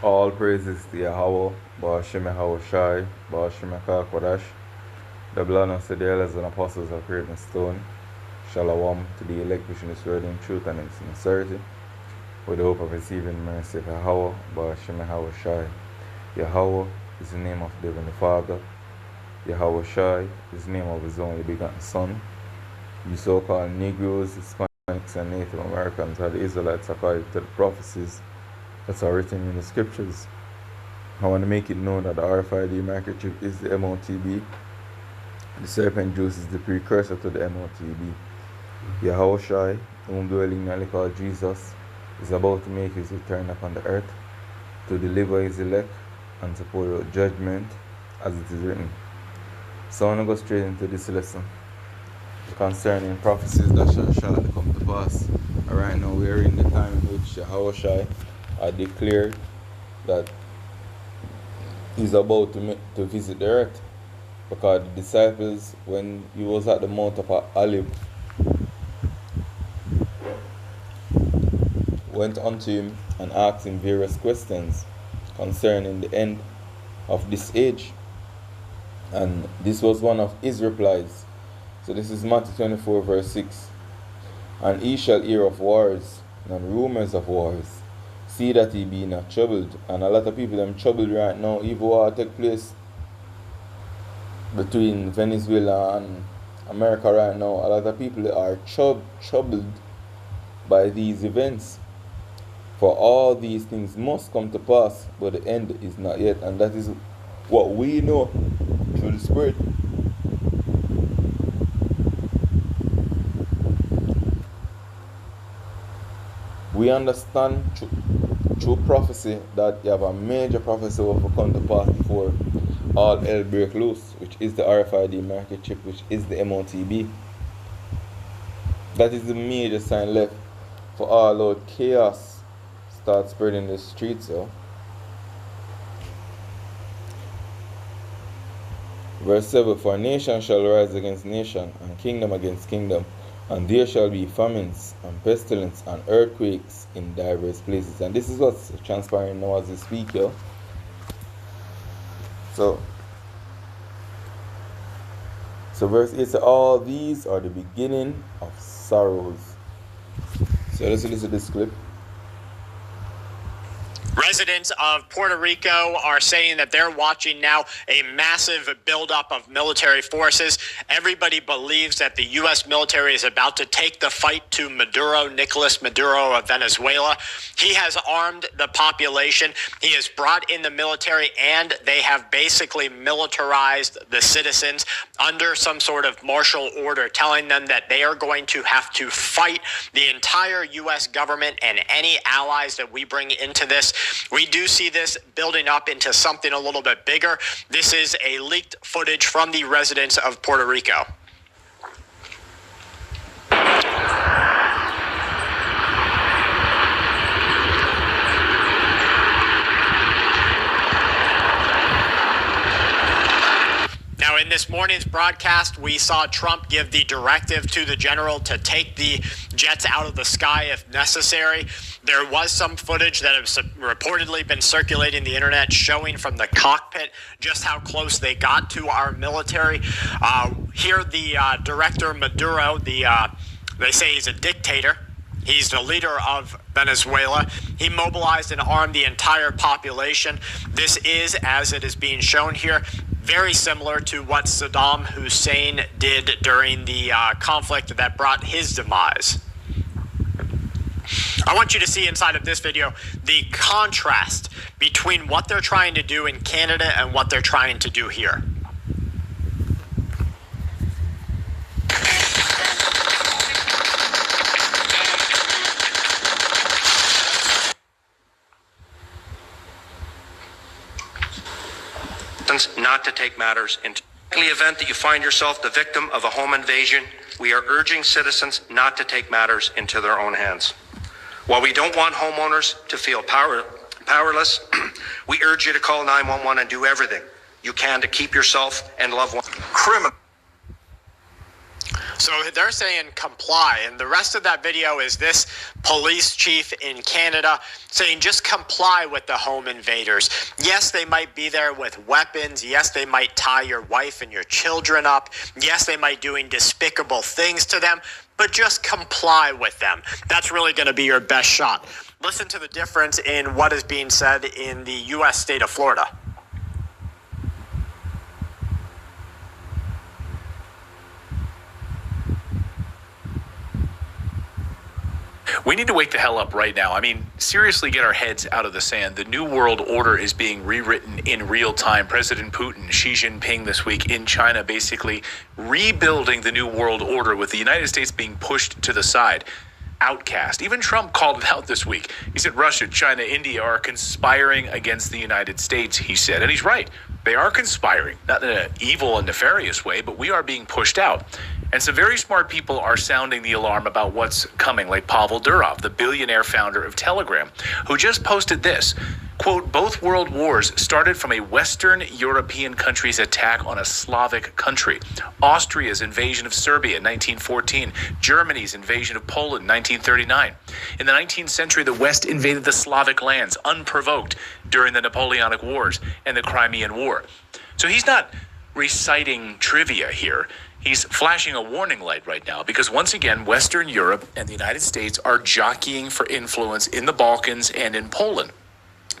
All praises to Yahweh, Ba'ashem Yahweh Shai, Ba'ashem Yahweh Kodash. The blood of the elders and apostles are created in stone. Shalom to the elect which in this word in truth and in sincerity, with the hope of receiving mercy of Yahweh, Ba'ashem Yahweh Shai. Yahweh is the name of the Heavenly Father. Yahweh Shai is the name of his only begotten Son. You so-called Negroes, Hispanics, and Native Americans are the Israelites according to the prophecies that are written in the scriptures. I want to make it known that the RFID microchip is the MOTB. The serpent juice is the precursor to the MOTB. Yahweh Shai, whom dwelling nearly called Jesus, is about to make his return upon the earth to deliver his elect and to pour out judgment as it is written. So I want to go straight into this lesson concerning prophecies that shall shortly come to pass. Right now we are in the time in which Yahweh Shai declared that he's about to visit the earth, because the disciples, when he was at the Mount of Olive, went unto him and asked him various questions concerning the end of this age, and this was one of his replies. So this is Matthew 24 verse 6. And he shall hear of wars and rumors of wars. See that he be not troubled. And a lot of people them troubled right now. Even war take place between Venezuela and America right now. A lot of people are troubled by these events. For all these things must come to pass, but the end is not yet. And that is what we know through the Spirit. We understand through prophecy that you have a major prophecy will come to pass before all hell break loose, which is the RFID market chip, which is the MOTB. That is the major sign left for all out chaos start spreading the streets. So verse 7, for nation shall rise against nation, and kingdom against kingdom, and there shall be famines and pestilence and earthquakes in diverse places. And this is what's transpiring now as we speak here. So verse 8 says, all these are the beginning of sorrows. So let's listen to this clip. Residents of Puerto Rico are saying that they're watching now a massive buildup of military forces. Everybody believes that the U.S. military is about to take the fight to Maduro, Nicolas Maduro of Venezuela. He has armed the population. He has brought in the military, and they have basically militarized the citizens under some sort of martial order, telling them that they are going to have to fight the entire U.S. government and any allies that we bring into this. We do see this building up into something a little bit bigger. This is a leaked footage from the residents of Puerto Rico. Now, in this morning's broadcast, we saw Trump give the directive to the general to take the jets out of the sky if necessary. There was some footage that has reportedly been circulating the internet showing from the cockpit just how close they got to our military. Here, the director Maduro, they say he's a dictator. He's the leader of Venezuela. He mobilized and armed the entire population. This is, as it is being shown here, very similar to what Saddam Hussein did during the conflict that brought his demise. I want you to see inside of this video the contrast between what they're trying to do in Canada and what they're trying to do here. Not to take matters into the event that you find yourself the victim of a home invasion, we are urging citizens not to take matters into their own hands. While we don't want homeowners to feel powerless, we urge you to call 911 and do everything you can to keep yourself and loved ones. So they're saying comply. And the rest of that video is this police chief in Canada saying just comply with the home invaders. Yes, they might be there with weapons. Yes, they might tie your wife and your children up. Yes, they might doing despicable things to them, but just comply with them. That's really going to be your best shot. Listen to the difference in what is being said in the U.S. state of Florida. We need to wake the hell up right now. I mean, seriously, get our heads out of the sand. The New World Order is being rewritten in real time. President Putin, Xi Jinping this week in China, basically rebuilding the New World Order with the United States being pushed to the side. Outcast. Even Trump called it out this week. He said Russia, China, India are conspiring against the United States, he said. And he's right. They are conspiring, not in an evil and nefarious way, but we are being pushed out. And some very smart people are sounding the alarm about what's coming, like Pavel Durov, the billionaire founder of Telegram, who just posted this. Quote, both world wars started from a Western European country's attack on a Slavic country. Austria's invasion of Serbia in 1914, Germany's invasion of Poland in 1939. In the 19th century, the West invaded the Slavic lands unprovoked during the Napoleonic Wars and the Crimean War. So he's not reciting trivia here. He's flashing a warning light right now because once again, Western Europe and the United States are jockeying for influence in the Balkans and in Poland.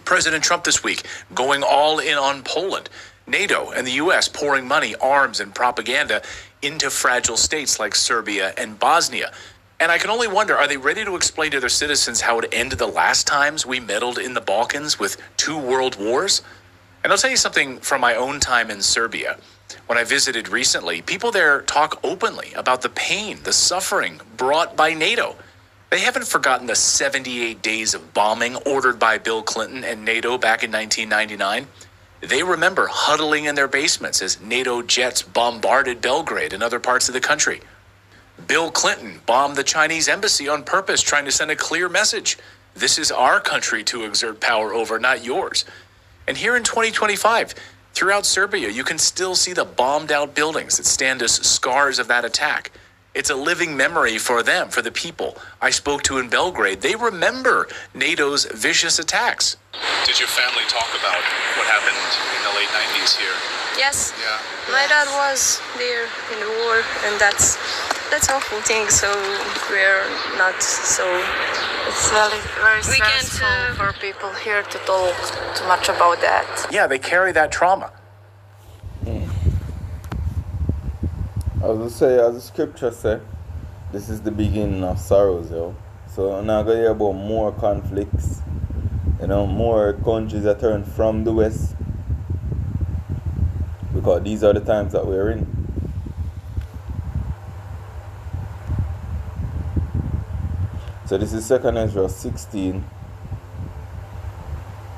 President Trump this week going all in on Poland. NATO and the U.S. pouring money, arms, and propaganda into fragile states like Serbia and Bosnia. And I can only wonder, are they ready to explain to their citizens how it ended the last times we meddled in the Balkans with 2 world wars? And I'll tell you something from my own time in Serbia. When I visited recently, people there talk openly about the pain, the suffering brought by NATO. They haven't forgotten the 78 days of bombing ordered by Bill Clinton and NATO back in 1999. They remember huddling in their basements as NATO jets bombarded Belgrade and other parts of the country. Bill Clinton bombed the Chinese embassy on purpose, trying to send a clear message. This is our country to exert power over, not yours. And here in 2025, throughout Serbia, you can still see the bombed out buildings that stand as scars of that attack. It's a living memory for them, for the people I spoke to in Belgrade. They remember NATO's vicious attacks. Did your family talk about what happened in the late 90s here? Yes. Yeah. My dad was there in the war, and that's awful thing. So we're not so. It's very stressful for people here to talk too much about that. Yeah, they carry that trauma. As I say, as the scripture say, this is the beginning of sorrows, yo. So I'm not going to hear about more conflicts, more countries that turn from the West, because these are the times that we're in. So this is 2 Ezra 16,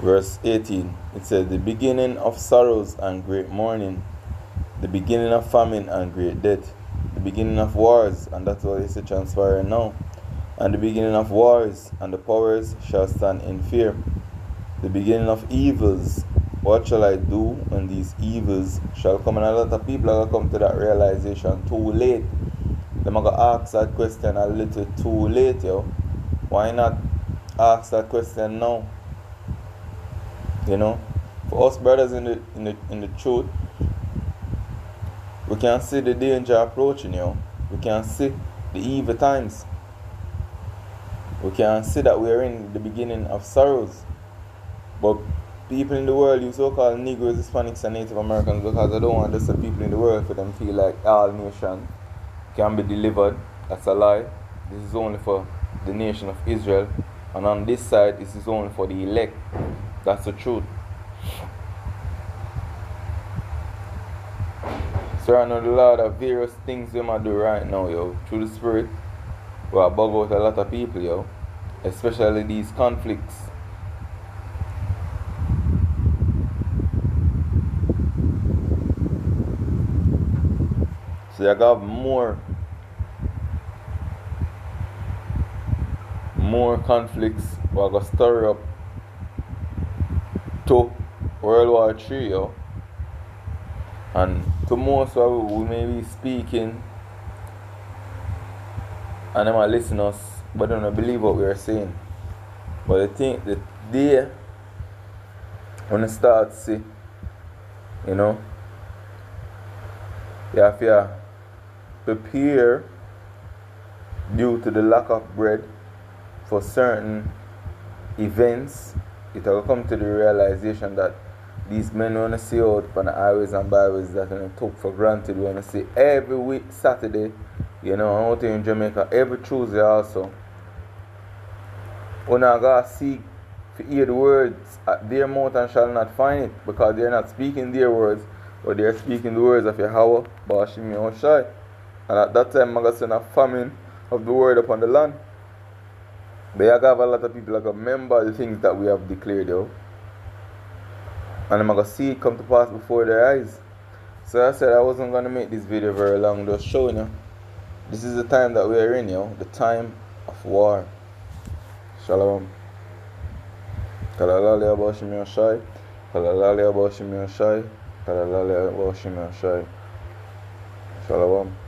verse 18. It says, the beginning of sorrows and great mourning, the beginning of famine and great death, the beginning of wars, and that's what is transpiring now, and the beginning of wars, and the powers shall stand in fear, the beginning of evils. What shall I do when these evils shall come? And a lot of people are going to come to that realization too late. They're going to ask that question a little too late, yo. Why not ask that question now? For us brothers in the truth, we can see the danger approaching, yo. We can see the evil times. We can see that we are in the beginning of sorrows. But people in the world, you so-called Negroes, Hispanics, and Native Americans, because I don't want just the people in the world for them to feel like all nations can be delivered. That's a lie. This is only for the nation of Israel. And on this side, this is only for the elect. That's the truth. So I know the Lord of various things we might do right now, yo. Through the Spirit, we are bug out a lot of people, yo. Especially these conflicts. So you have more conflicts we're going to stir up to World War III, yo. And to most of we may be speaking and them are listen us, but they don't believe what we are saying. But I think the day when you start to see, you know, you have to prepare due to the lack of bread for certain events, it will come to the realization that these men want to see out on the highways and byways that they took for granted. We want to see every week, Saturday, you know, out here in Jamaica, every Tuesday also. When I got to seek to hear the words at their mouth and shall not find it, because they're not speaking their words, but they're speaking the words of Yahweh, Bashim Yahushai. And at that time, I got send a famine of the word upon the land. But I have a lot of people that remember the things that we have declared out. And I'm going to see it come to pass before their eyes. So I said I wasn't going to make this video very long, just showing you. This is the time that we are in, the time of war. Shalom. Kalalali Abashim Yoshai. Kalalali Abashim Yoshai. Kalalali Abashim Yoshai. Shalom.